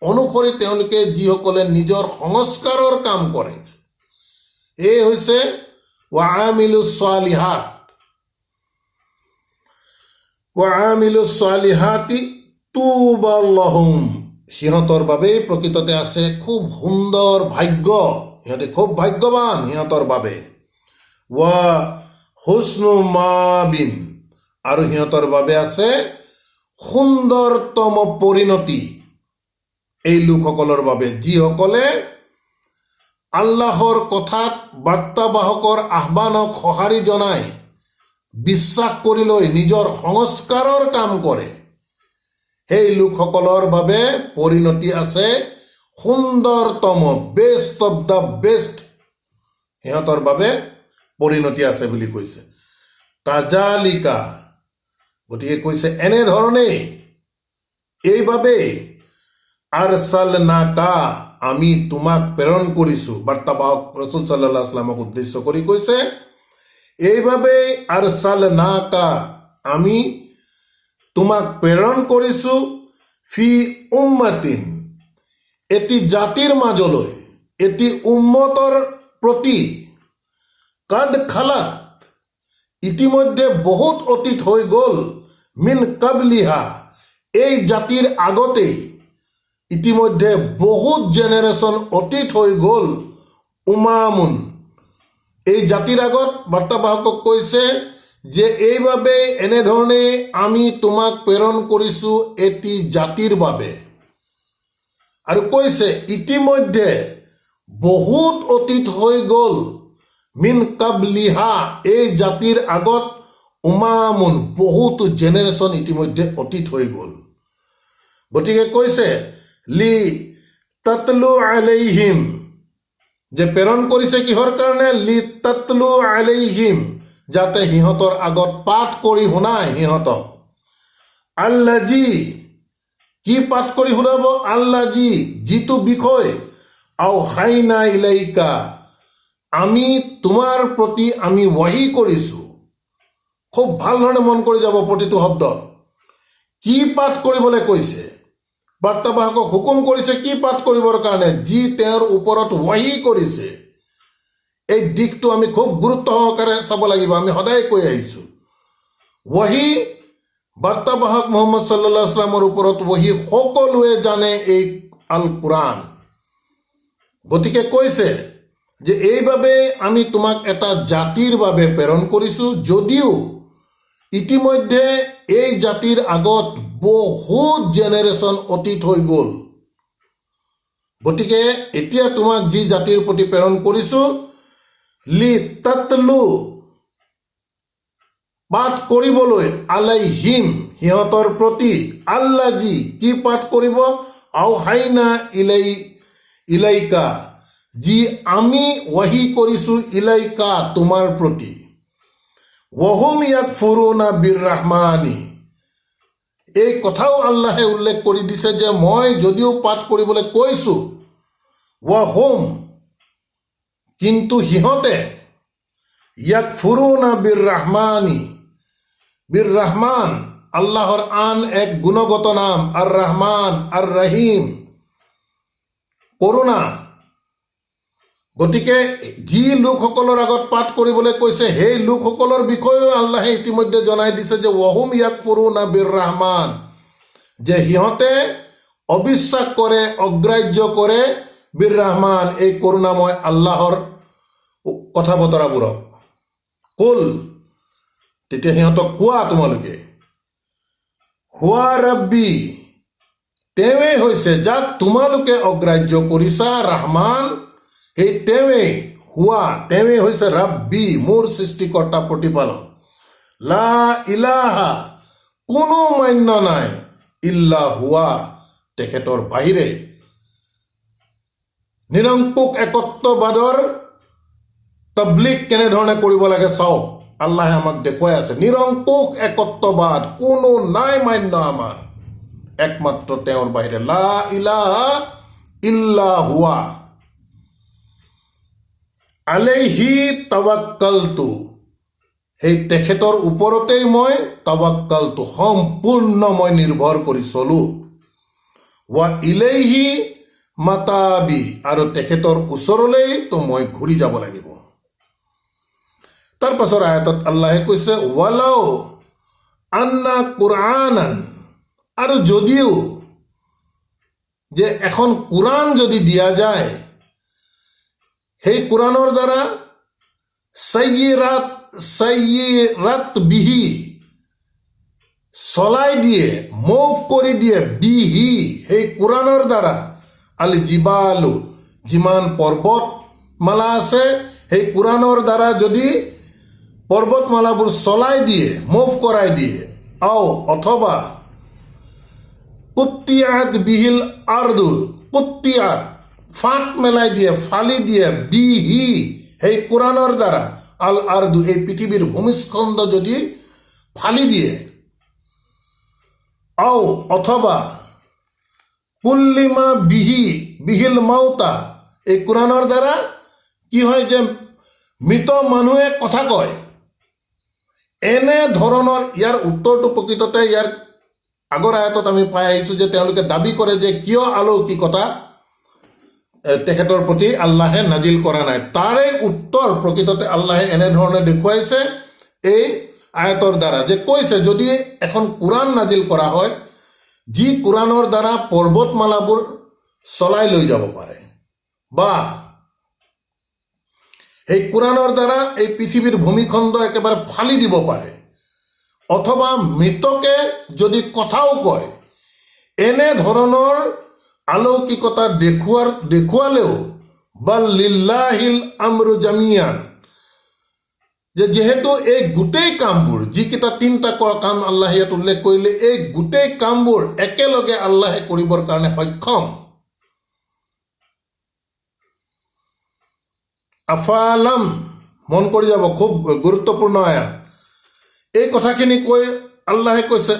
অনুসৰি তেওঁলোকে যিসকলে নিজৰ সংস্কাৰৰ কাম কৰে, এই হৈছে ৱা আমিলুছ ছালিহাত, ৱা আমিলুছ ছালিহাতি তুবা লাহুম, সিহঁতৰ বাবেই প্ৰকৃততে আছে খুব সুন্দৰ ভাগ্য, সিহঁতে খুব ভাগ্যৱান সিহঁতৰ বাবে। ৱা হুস্নু মাবিন, আৰু সিহঁতৰ বাবে আছে সুন্দৰতম পৰিণতি, এই লোকসকলৰ বাবে যিসকলে আল্লাহৰ কথাত বাৰ্তাবাহকৰ আহ্বানক সঁহাৰি জনাই বিশ্বাস কৰি লৈ নিজৰ সংস্কাৰৰ কাম কৰে, সেই লোকসকলৰ বাবে পৰিণতি আছে সুন্দৰতম, বেষ্ট অফ দ্য বেষ্ট, সিহঁতৰ বাবে পৰিণতি আছে বুলি কৈছে। কাজালিকা, গতিকে কৈছে এনেধৰণেই, এইবাবেই আৰসালনাকা, আমি তোমাক প্ৰেৰণ কৰিছোঁ, বাৰ্তাবাহক ৰাসূল সাল্লাল্লাহু আলাইহি ওয়াসাল্লামক উদ্দেশ্য কৰি কৈছে, এইবাবেই আৰসালনাকা, আমি তোমাক প্ৰেৰণ কৰিছোঁ, ফি উম্মাতিন, এটি জাতিৰ মাজলৈ, এটি উম্মতৰ প্ৰতি, কাদ খালাত, ইতিমধ্যে বহুত অতীত হৈ গ'ল, মিন কাবলিহা, এই জাতিৰ আগতেই ইতিমধ্যে বহুত জেনেৰেশ্যন অতীত হৈ গ'ল, উমামুন, এই জাতিৰ আগত বাৰ্তাবাহকক কৈছে যে এইবাবে এনেধৰণে আমি তোমাক প্ৰেৰণ কৰিছোঁ এটি জাতিৰ বাবে, আৰু কৈছে ইতিমধ্যে বহুত অতীত হৈ গ'ল, মিন কাবলিহা, এই জাতিৰ আগত, উমামুন, বহুতো জেনেৰেশ্যন ইতিমধ্যে অতীত হৈ গ'ল। গতিকে কৈছে লি তাতলু আলাইহিম, যে প্ৰেৰণ কৰিছে কিহৰ কাৰণে? লি তাতলু আলাইহিম, যাতে সিহঁতৰ আগত পাঠ কৰি শুনায় সিহঁতক। আল্লাজি, কি পাঠ কৰি শুনাব? আল্লাজি, যিটো বিষয়, আওহাইনা ইলাইকা, আমি তোমাৰ প্ৰতি আমি ৱাহি কৰিছোঁ। খুব ভাল ধৰণে মন কৰি যাব প্ৰতিটো শব্দ। কি পাঠ কৰিবলৈ কৈছে? বাৰ্তাবাহকক হুকুম কৰিছে কি পাঠ কৰিবৰ কাৰণে? যি তেওঁৰ ওপৰত ৱাহি কৰিছে। এই দিশটো আমি খুব গুৰুত্ব সহকাৰে চাব লাগিব। আমি সদায় কৈ আহিছোঁ, ৱাহি, বাৰ্তাবাহক মুহাম্মদ সাল্লাল্লাহু আলাইহি ওয়াসাল্লামৰ ওপৰত ৱাহি সকলোৱে জানে, এই আল কোৰআন। গতিকে কৈছে যে এইভাবে আমি তোমাক এটা জাতিৰ বাবে প্ৰেৰণ কৰিছোঁ, যদিও ইতিমধ্যে এই জাতিৰ আগত বহুত জেনেৰেশ্যন অতীত হৈ গ'ল। গতিকে এতিয়া তোমাক যি জাতিৰ প্ৰতি প্ৰেৰণ কৰিছোঁ, লি তাতলু পাঠ কৰিবলৈ, আলাইহিম সিহঁতৰ প্ৰতি, আল্লাজি কি পাঠ কৰিব, আওহাইনা ইলাইকা যি আমি ৱাহি কৰিছোঁ, ইলাইকা তোমাৰ প্ৰতি, ওয়াহুম ইয়াকফুৰুনা বিৰ ৰহমানি। এই কথাও আল্লাহে উল্লেখ কৰি দিছে যে মই যদিও পাঠ কৰিবলৈ কৈছোঁ, ওয়াহুম কিন্তু সিহঁতে, ইয়াকফুৰুনা বিৰ ৰহমানি, বিৰ ৰহমান আল্লাহৰ আন এক গুণগত নাম, R Rahman R Rahim corona. গতিকে যি লোকসকলৰ আগত পাঠ কৰিবলৈ কৈছে সেই লোকসকলৰ বিষয়েও আল্লাহে ইতিমধ্যে জনাই দিছে যে ওয়াহুম ইয়াকফুৰুনা বিৰ ৰহমান, যে সিহঁতে অবিশ্বাস কৰে, অগ্ৰাহ্য কৰে বিৰ ৰহমান এই কৰোণাময় আল্লাহৰ কথা বতৰাবোৰক। কুল তেতিয়া সিহঁতক কোৱা তোমালোকে, হুৱা ৰাব্বি তেওঁৱেই হৈছে যাক তোমালোকে অগ্ৰাহ্য কৰিছা, ৰহমান সেই তেওঁৱেই, হুৱা তেওঁৱেই হৈছে ৰাব্বি মোৰ সৃষ্টিকৰ্তা প্ৰতিপালক, লা ইলাহা কোনো মান্য নাই, ইল্লা হুৱা তেখেতৰ বাহিৰে। নিৰংকুশ একত্ববাদৰ তবলিগ কেনেধৰণে কৰিব লাগে চাওক, আল্লাহে আমাক দেখুৱাই আছে। নিৰংকুশ একত্ববাদ, কোনো নাই মান্য আমাৰ, একমাত্ৰ তেওঁৰ বাহিৰে, লা ইলাহা ইল্লা হুৱা। আলাইহি তাৱাক্কালতু সেই তেখেতৰ ওপৰতেই মই তাৱাক্কালতু সম্পূৰ্ণ মই নিৰ্ভৰ কৰি চলো, ৱা ইলাইহি মাতাবি আৰু তেখেতৰ ওচৰলৈ তো মই ঘূৰি যাব লাগিব। তাৰ পাছৰ আয়াতত আল্লাহে কৈছে ৱালাও আন্না কুৰআনান, আৰু যদিও যে এখন কোৰআন যদি দিয়া যায়, সেই কোৰআনৰ দ্বাৰা সাইয়্যিৰাত বিহি চলাই দিয়ে, মুভ কৰি দিয়ে, বিহি সেই কোৰআনৰ দ্বাৰা, আল জিবালু যিমান পৰ্বতমালা আছে সেই কোৰআনৰ দ্বাৰা যদি পৰ্বতমালাবোৰ চলাই দিয়ে, মুভ কৰাই দিয়ে, আও অথবা কুত্তিয়াত বিহিল আৰদু, কুত্তিয়াত ফাঁক মেলাই দিয়ে, ফালি দিয়ে, বিহি সেই কোৰআনৰ দ্বাৰা, আল আৰদু এই পৃথিৱীৰ ভূমিস্খন্দ যদি ফালি দিয়ে, আও অথবা কুল্লিমা বিহিল মাউতা এই কোৰআনৰ দ্বাৰা কি হয় যে মৃত মানুহে কথা কয়, এনে ধৰণৰ। ইয়াৰ উত্তৰটো প্ৰকৃততে ইয়াৰ আগৰ আয়াতত আমি পাই আহিছোঁ যে তেওঁলোকে দাবী কৰে যে কিয় অলৌকিকতা তেখেতৰ প্ৰতি আল্লাহে নাজিল কৰা নাই। তাৰে উত্তৰ প্ৰকৃততে আল্লাহে এনেধৰণে দেখুৱাইছে এই আয়াতৰ দ্বাৰা, যে কৈছে যদি এখন কোৰআন নাজিল কৰা হয়, যি কোৰআনৰ দ্বাৰা পৰ্বতমালাবোৰ চলাই লৈ যাব পাৰে, বা এই কোৰআনৰ দ্বাৰা এই পৃথিৱীৰ ভূমিখণ্ড একেবাৰে ফালি দিব পাৰে, অথবা মৃতকে যদি কথাও কয়, এনে ধৰণৰ অলৌকিকতা দেখুৱালেও, বাল লিল্লাহিল আমৰু জামিয়ান, যে যিহেতু এই গোটেই কামবোৰ, যিকেইটা তিনিটা কাম আল্লাহে ইয়াত উল্লেখ কৰিলে, এই গোটেই কামবোৰ একেলগে আল্লাহে কৰিবৰ কাৰণে সক্ষম। আফালাম মন কৰি যাব, খুব গুৰুত্বপূৰ্ণ আয়াত। এই কথাখিনি কৈ আল্লাহে কৈছে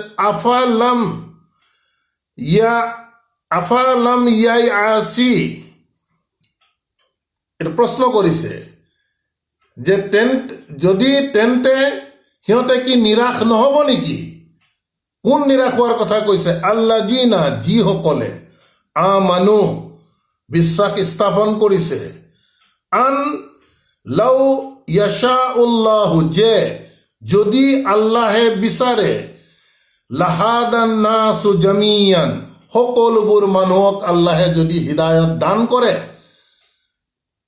আফালাম ইয়াই আসি, এটা প্ৰশ্ন কৰিছে যে তেন্তে সিহঁতে কি নিৰাশ নহ'ব নেকি? কোন নিৰাশ হোৱাৰ কথা কৈছে? আল্লাযিনা যিসকলে আমানু বিশ্বাস স্থাপন কৰিছে, আন লাউ ইয়াশাউল্লাহু যে যদি আল্লাহে বিচাৰে, লাহাদান নাসু জামিয়ান সকলোবোৰ মানুহক আল্লাহে যদি হিদায়ত দান কৰে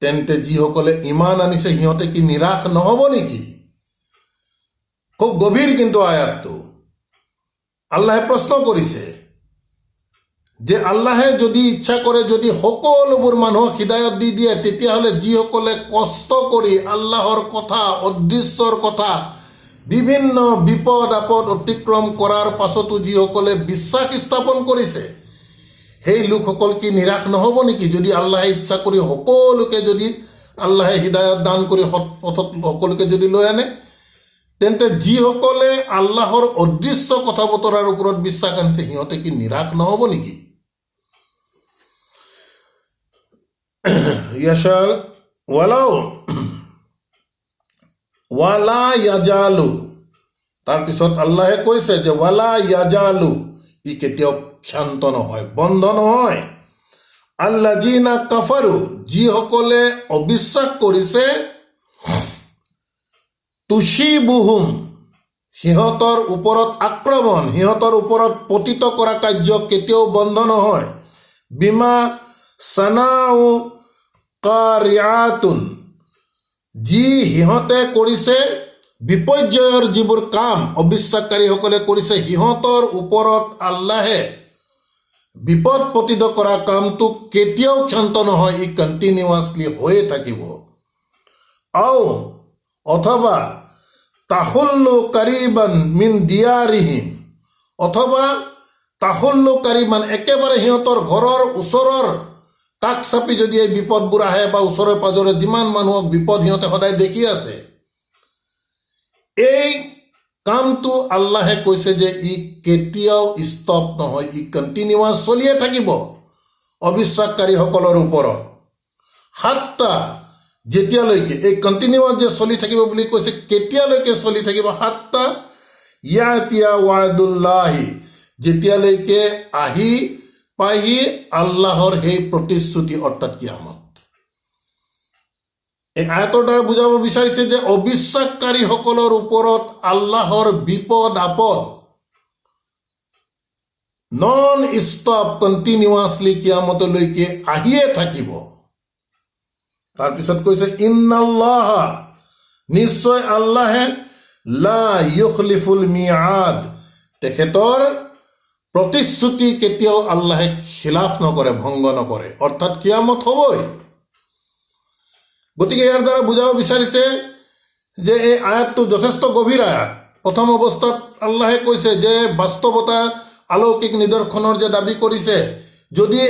তেন্তে যিসকলে ইমান আনিছে সিহঁতে কি নিৰাশ নহ'ব নেকি? খুব গভীৰ কিন্তু আয়াতটো। আল্লাহে প্ৰশ্ন কৰিছে যে আল্লাহে যদি ইচ্ছা কৰে, যদি সকলোবোৰ মানুহক হিদায়ত দি দিয়ে, তেতিয়াহ'লে যিসকলে কষ্ট কৰি আল্লাহৰ কথা, অদৃশ্যৰ কথা, বিভিন্ন বিপদ আপদ অতিক্ৰম কৰাৰ পাছতো যিসকলে বিশ্বাস স্থাপন কৰিছে, সেই লোকসকল কি নিৰাশ নহ'ব নেকি? যদি আল্লাহে ইচ্ছা কৰি সকলোকে যদি আল্লাহে হিদায়ত দান কৰি সৎ পথত সকলোকে যদি লৈ আনে, তেন্তে যিসকলে আল্লাহৰ অদৃশ্য কথা বতৰাৰ ওপৰত বিশ্বাস আনিছে সিহঁতে কি নিৰাশ নহ'ব নেকি? ইয়াশাল ৱালা ইয়াজালু, তাৰপিছত আল্লাহে কৈছে যে ৱালা ইয়াজালু, ই কেতিয়াও ক্ষান্ত নহয়, বন্ধ নহয়। আল্লাযিনা কাফাৰু, যিসকলে অবিশ্বাস কৰিছে, তুসিবুহুম, সিহঁতৰ ওপৰত আক্ৰমণ, সিহঁতৰ ওপৰত পতিত কৰা কাৰ্য কেতিয়াও বন্ধ নহয়। বিমা সানাউ কাৰিআতুন, যি সিহঁতে কৰিছে বিপৰ্যয়ৰ যিবোৰ কাম অবিশ্বাসকাৰীসকলে কৰিছে, সিহঁতৰ ওপৰত আল্লাহে বিপদ পতিত কৰা কামটো কেতিয়াও ক্ষান্ত নহয়, ই কণ্টিনিউৱাছলি হৈয়ে থাকিব। অথবা তাহুল্লু কাৰিবান মিন দিয়াৰিহিম, অথবা তাহুল্লু কাৰিবান, একেবাৰে সিহঁতৰ ঘৰৰ ওচৰৰ কাষ চাপি যদি এই বিপদবোৰ আহে, বা ওচৰে পাজৰে যিমান মানুহক বিপদ সিহঁতে সদায় দেখি আছে, এই কামটো আল্লাহে কৈছে যে ই কেতিয়াও ষ্টপ নহয়, ই কণ্টিনিউৱাছ চলিয়ে থাকিব অবিশ্বাসকাৰীসকলৰ ওপৰত। হাত্তা, যেতিয়ালৈকে, এই কণ্টিনিউৱাছ যে চলি থাকিব বুলি কৈছে, কেতিয়ালৈকে চলি থাকিব? হাত্তা ইয়াতিয়া ৱাদুল্লাহি, যেতিয়ালৈকে আহি পাহি আল্লাহৰ সেই প্ৰতিশ্ৰুতি, অৰ্থাৎ কিয়ামত। এই আয়াতৰ দ্বাৰা বুজাব বিচাৰিছে যে অবিশ্বাসকাৰীসকলৰ ওপৰত আল্লাহৰ বিপদ আপদ নন ষ্টপ কণ্টিনিউৱাছলি কিয়ামতলৈকে আহিয়ে থাকিব। তাৰপিছত কৈছে ইন্নাল্লাহ, নিশ্চয় আল্লাহে লা ইউখলিফুল মিআদ, তেখেতৰ প্ৰতিশ্ৰুতি কেতিয়াও আল্লাহে খিলাফ নকৰে, ভংগ নকৰে, অৰ্থাৎ কিয়ামত হ'বই। গতিকে ইয়াৰ দ্বাৰা বুজাব বিচাৰিছে যে এই আয়াতটো যথেষ্ট গভীৰ আয়াত। প্ৰথম অৱস্থাত আল্লাহে কৈছে যে বাস্তৱতা অলৌকিক নিদৰ্শনৰ যে দাবী কৰিছে, যদি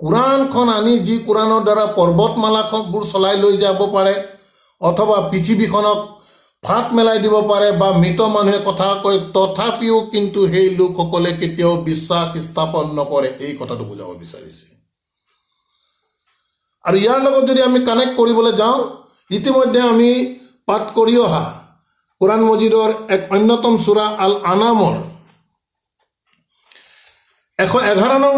কোৰাণখন আনি, যি কোৰাণৰ দ্বাৰা পৰ্বতমালাবোৰ চলাই লৈ যাব পাৰে, অথবা পৃথিৱীখনক ফাট মেলাই দিব পাৰে, বা মৃত মানুহে কথা কয়, তথাপিও কিন্তু সেই লোকসকলে কেতিয়াও বিশ্বাস স্থাপন নকৰে, এই কথাটো বুজাব বিচাৰিছে। আৰু ইয়াৰ লগত যদি আমি কানেক্ট কৰিবলৈ যাওঁ, ইতিমধ্যে আমি পাঠ কৰি অহা কোৰাণ মজিদৰ এক অন্যতম সূৰা আল আনামৰ 111 নং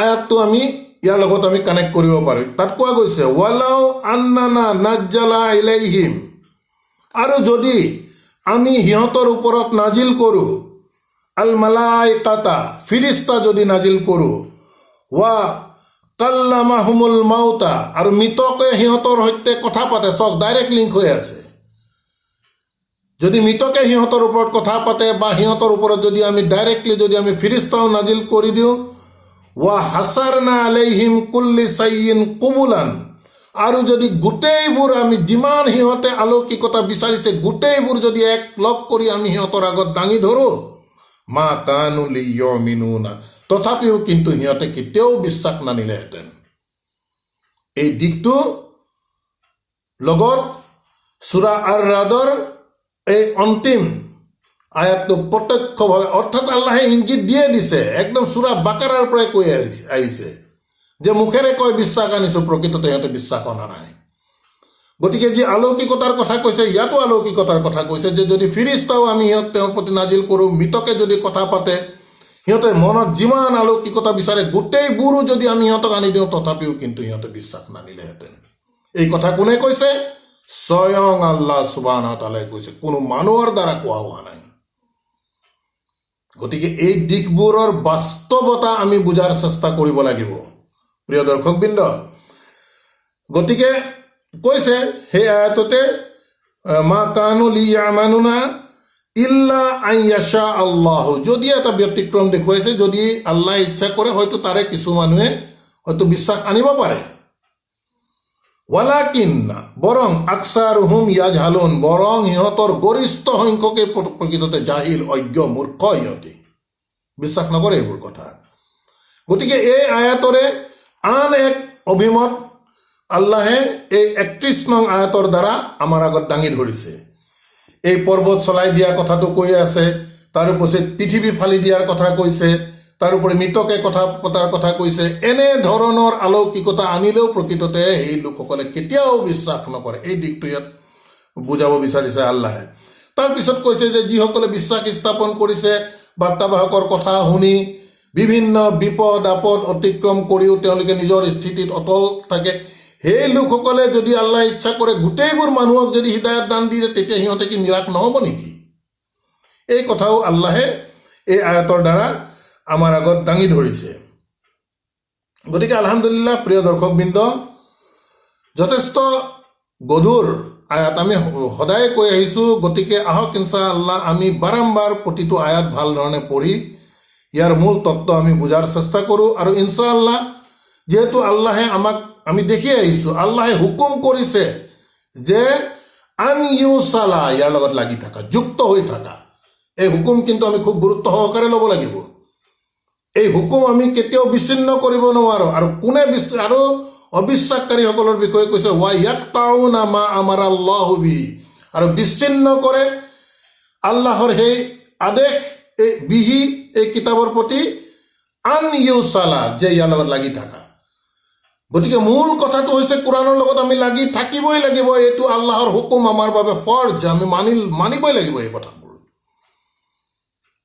আয়াতটো আমি ইয়াৰ লগত আমি কানেক্ট কৰিব পাৰোঁ। তাত কোৱা গৈছে ৱালাউ আন্নানা নাজ্জালা ইলাইহিম, আৰু যদি আমি সিহঁতৰ ওপৰত নাজিল কৰোঁ, আল মালাইকাতা, ফিৰিস্তা যদি নাজিল কৰোঁ, ৱা কাল্লামাহুমুল মাউতা, আৰু মৃতকে সিহঁতৰ সৈতে কথা পাতে। চক ডাইৰেক্ট লিংক হৈ আছে। যদি মৃতকে সিহঁতৰ ওপৰত কথা পাতে, বা সিহঁতৰ ওপৰত যদি আমি ডাইৰেক্টলি যদি আমি ফিৰিস্তাও নাজিল কৰি দিওঁ, ৱা হাসাৰনা আলাইহিম কুল্লি চাইয়িন কুবুলান, আৰু যদি গোটেইবোৰ আমি যিমান সিহঁতে অলৌকিকতা বিচাৰিছে গোটেইবোৰ যদি এক লগ কৰি আমি সিহঁতৰ আগত দাঙি ধৰোঁ, মা কানু লিয়ুমিনুনা, তথাপিও কিন্তু সিহঁতে কেতিয়াও বিশ্বাস নানিলেহেঁতেন। এই দিশটো লগত সূৰা আৰ-ৰাদৰ এই অন্তিম আয়াতটো প্ৰত্যক্ষভাৱে, অৰ্থাৎ আল্লাহে ইংগিত দিয়ে দিছে, একদম সূৰা বাকাৰাৰ পৰাই কৈ আহিছে যে মুখেৰে কয় বিশ্বাস আনিছোঁ, প্ৰকৃততে সিহঁতে বিশ্বাস অনা নাই। গতিকে যি অলৌকিকতাৰ কথা কৈছে, ইয়াতো অলৌকিকতাৰ কথা কৈছে যে যদি ফিৰিস্তাও আমি তেওঁৰ প্ৰতি নাজিল কৰোঁ, মৃতকে যদি কথা পাতে, সিহঁতে মনত যিমান অলৌকিকতা বিচাৰে গোটেইবোৰো যদি আমি সিহঁতক আনি দিওঁ, তথাপিও কিন্তু সিহঁতে বিশ্বাস নানিলেহেঁতেন। এই কথা কোনে কৈছে? স্বয়ং আল্লাহ সুবহানাহু ওয়া তাআলাই কৈছে, কোনো মানুহৰ দ্বাৰা কোৱা হোৱা নাই। গতিকে এই দিশবোৰৰ বাস্তৱতা আমি বুজাৰ চেষ্টা কৰিব লাগিব প্ৰিয় দৰ্শকবৃন্দ। গতিকে কৈছে সেই আয়াততে মা কানু লিয়ামানুনা ইল্লা আন ইয়াশা আল্লাহ, যদি এটা ব্যতিক্ৰম দেখুৱাইছে, যদি আল্লাহ ইচ্ছা কৰে হয়তো তাৰে কিছু মানুহে হয়তো বিশ্বাস আনিব পাৰে। ৱালাকিন্না, বৰং আকসাৰুহুম ইয়াজহালুন, বৰং সিহঁতৰ গৰিষ্ঠ সংখ্যকে প্ৰকৃততে জাহিল, অজ্ঞ, মূৰ্খ, সিহঁতে বিশ্বাস নকৰে এইবোৰ কথা। গতিকে এই আয়াতৰে আন এক অভিমত আল্লাহে এই 31 নং আয়াতৰ দ্বাৰা আমাৰ আগত দাঙি ধৰিছে। এই পৰ্বত চলাই দিয়া কথাটো কৈ আছে, তাৰোপৰি পৃথিৱী ফালি দিয়াৰ কথা কৈছে, তাৰোপৰি মৃতকে কথা পতাৰ কথা কৈছে। এনে ধৰণৰ অলৌকিকতা আনিলেও প্ৰকৃততে এই লোকসকলে কেতিয়াও বিশ্বাস নকৰে। এই দিশটো ইয়াত বুজাব বিচাৰিছে আল্লাহে। তাৰপিছত কৈছে যে যিসকলে বিশ্বাস স্থাপন কৰিছে, বাৰ্তাবাহকৰ কথা শুনি বিভিন্ন বিপদ আপদ অতিক্ৰম কৰিও তেওঁলোকে নিজৰ স্থিতিত অটল থাকে, সেই লোকসকলে যদি আল্লাহ ইচ্ছা কৰে গোটেইবোৰ মানুহক যদি হৃদায়ত দান দিয়ে, তেতিয়া সিহঁতে কি নিৰাশ নহ'ব নেকি? এই কথাও আল্লাহে এই আয়াতৰ দ্বাৰা আমাৰ আগত দাঙি ধৰিছে। গতিকে আলহামদুলিল্লাহ প্ৰিয় দৰ্শকবৃন্দ, যথেষ্ট গধুৰ আয়াত আমি সদায় কৈ আহিছোঁ। গতিকে আহক ইনশাআল্লাহ আমি বাৰম্বাৰ প্ৰতিটো আয়াত ভাল ধৰণে পঢ়ি ইয়াৰ মূল তত্ত্ব আমি বুজাৰ চেষ্টা কৰোঁ। আৰু ইনশাআল্লাহ যিহেতু আল্লাহে আমাক, আমি দেখি আহিছোঁ আল্লাহে হুকুম কৰিছে যে আন ইউসালা, ইয়াৰ লগত লাগি থাকা, যুক্ত হৈ থাকা। এই হুকুম কিন্তু আমি খুব গুৰুত্ব সহকাৰে ল'ব লাগিব। এই হুকুম আমি কেতিয়াও বিচ্ছিন্ন কৰিব নোৱাৰোঁ। আৰু কোনে আৰু অবিশ্বাসকাৰীসকলৰ বিষয়ে কৈছে ৱা ইয়াকতাউনা মা আমাৰা আল্লাহু বিহি, আৰু বিচ্ছিন্ন কৰে আল্লাহৰ সেই আদেশ, এই বিহি, এই কিতাপৰ প্ৰতি, আন ইউসালা, যে ইয়াৰ লগত লাগি থাকা। গতিকে মূল কথাটো হৈছে কোৰাণৰ লগত আমি লাগি থাকিবই লাগিব। এইটো আল্লাহৰ হুকুম, আমাৰ বাবে ফৰ্জ, আমি মানিবই লাগিব এই কথাবোৰ।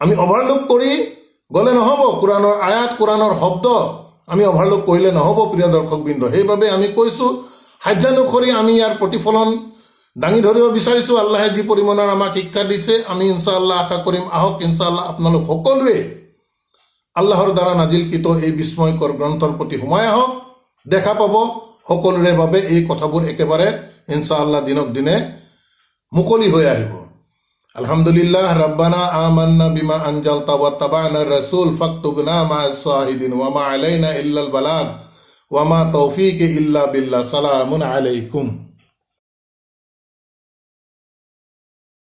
আমি অভাৰলুক কৰি গ'লে নহ'ব। কোৰাণৰ আয়াত, কোৰাণৰ শব্দ আমি অভাৰলুক কৰিলে নহ'ব প্ৰিয় দৰ্শকবৃন্দ। সেইবাবে আমি কৈছোঁ সাধ্যানুসৰি আমি ইয়াৰ প্ৰতিফলন দাঙি ধৰিব বিচাৰিছোঁ। আল্লাহে যি পৰিমাণৰ আমাক শিক্ষা দিছে, আমি ইনশাআল্লাহ আশা কৰিম আহক ইনশাআল্লাহ আপোনালোক সকলোৱে আল্লাহৰ দ্বাৰা নাজিলকৃত এই বিস্ময়কৰ গ্ৰন্থৰ প্ৰতি সোমাই আহক। দেখা পাব সকলোৰে বাবে এই কথাবোৰ একেবাৰে ইনশাআল্লাহ দিনক দিনে মুকলি হৈ আহিব। আলহামদুলিল্লাহ ৰব্বানা আমান্না বিমা আনজালতা ওয়া তাবানা রাসূল ফাকতুবনা মা'আস শাহিদিন ওয়া মা আলাইনা ইল্লাল বালাগ ওয়া মা তাওফীকি ইল্লা বিল্লাহ। সালামুন আলাইকুম।